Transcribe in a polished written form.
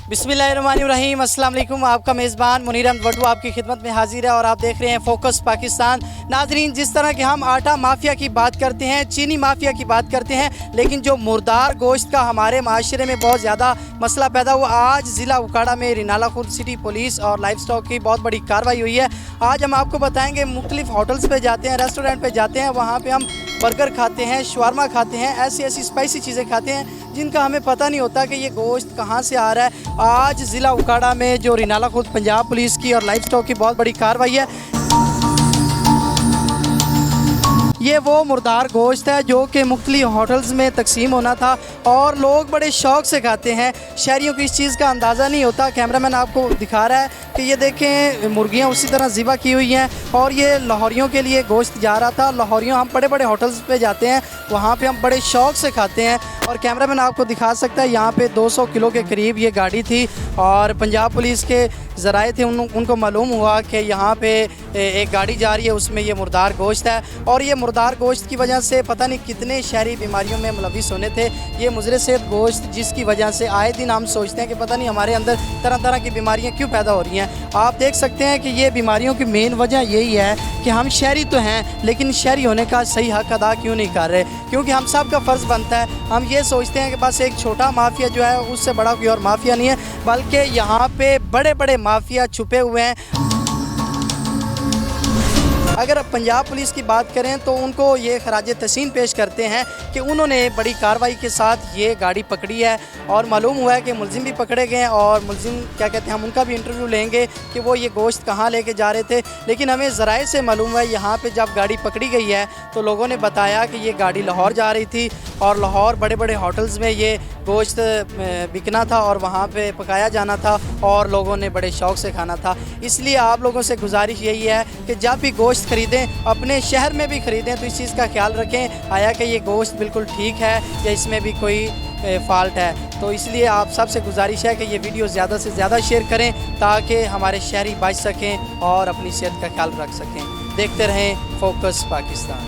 बिस्मिल्लाहिर्रहमानिर्रहीम, अस्सलाम वालेकुम। आपका मेज़बान मुनीर अहमद वड्डू आपकी खिदमत में हाजिर है और आप देख रहे हैं फोकस पाकिस्तान। नाजरीन, जिस तरह के हम आटा माफिया की बात करते हैं, चीनी माफिया की बात करते हैं, लेकिन जो मुर्दार गोश्त का हमारे माशरे में बहुत ज़्यादा मसला पैदा हुआ। आज ज़िला उकाड़ा में रिनाला खुर्द सिटी पुलिस और लाइफ स्टॉक की बहुत बड़ी कार्रवाई हुई है। आज हम आपको बताएँगे, मुख्तलिफ होटल्स पर जाते हैं, रेस्टोरेंट पर जाते हैं, वहाँ पर हम बर्गर खाते हैं, शवारमा खाते हैं, ऐसी ऐसी स्पाइसी चीज़ें खाते हैं जिनका हमें पता नहीं होता कि ये गोश्त कहाँ से आ रहा है। आज ज़िला उकाड़ा में जो रिनाला खुर्द पंजाब पुलिस की और लाइफ स्टॉक की बहुत बड़ी कार्रवाई है। ये वो मुर्दार गोश्त है जो कि मुख्तलिफ होटल्स में तकसीम होना था और लोग बड़े शौक़ से खाते हैं। शहरियों को इस चीज़ का अंदाज़ा नहीं होता। कैमरामैन आपको दिखा रहा है कि ये देखें, मुर्गियाँ उसी तरह ज़िबा की हुई हैं और ये लाहौरियों के लिए गोश्त जा रहा था। लाहौरियों, हम बड़े बड़े होटल्स पे जाते हैं, वहाँ पे हम बड़े शौक़ से खाते हैं और कैमरामैन आपको दिखा सकता है, यहाँ पे 200 किलो के करीब ये गाड़ी थी और पंजाब पुलिस के ज़राए थे, उनको मालूम हुआ कि यहाँ पे एक गाड़ी जा रही है, उसमें ये मुर्दार गोश्त है और ये मुर्दार गोश्त की वजह से पता नहीं कितने शहरी बीमारियों में मुलविस होने थे। ये मुज़र सेहत गोश्त, जिसकी वजह से आए दिन हम सोचते हैं कि पता नहीं हमारे अंदर तरह तरह की बीमारियाँ क्यों पैदा हो रही हैं। आप देख सकते हैं कि ये बीमारियों की मेन वजह यही है कि हम शहरी तो हैं, लेकिन शहरी होने का सही हक अदा क्यों नहीं कर रहे। क्योंकि हम सब का फ़र्ज़ बनता है, हम ये सोचते हैं कि बस एक छोटा माफिया जो है उससे बड़ा कोई और माफिया नहीं है, बल्कि यहाँ पे बड़े बड़े माफिया छुपे हुए हैं। अगर पंजाब पुलिस की बात करें तो उनको ये खराज तहसीन पेश करते हैं कि उन्होंने बड़ी कार्रवाई के साथ ये गाड़ी पकड़ी है और मालूम हुआ है कि मुलजिम भी पकड़े गए हैं और मुलजिम क्या कहते हैं, हम उनका भी इंटरव्यू लेंगे कि वो ये गोश्त कहाँ लेके जा रहे थे। लेकिन हमें ज़राए से मालूम हुआ है, यहाँ पे जब गाड़ी पकड़ी गई है तो लोगों ने बताया कि ये गाड़ी लाहौर जा रही थी और लाहौर बड़े बड़े होटल्स में ये गोश्त बिकना था और वहाँ पे पकाया जाना था और लोगों ने बड़े शौक़ से खाना था। इसलिए आप लोगों से गुजारिश यही है कि जब भी गोश्त ख़रीदें, अपने शहर में भी ख़रीदें तो इस चीज़ का ख्याल रखें, आया कि ये गोश्त बिल्कुल ठीक है या इसमें भी कोई फ़ाल्ट है। तो इसलिए आप सबसे गुजारिश है कि ये वीडियो ज़्यादा से ज़्यादा शेयर करें ताकि हमारे शहरी बच सकें और अपनी सेहत का ख्याल रख सकें। देखते रहें फोकस पाकिस्तान।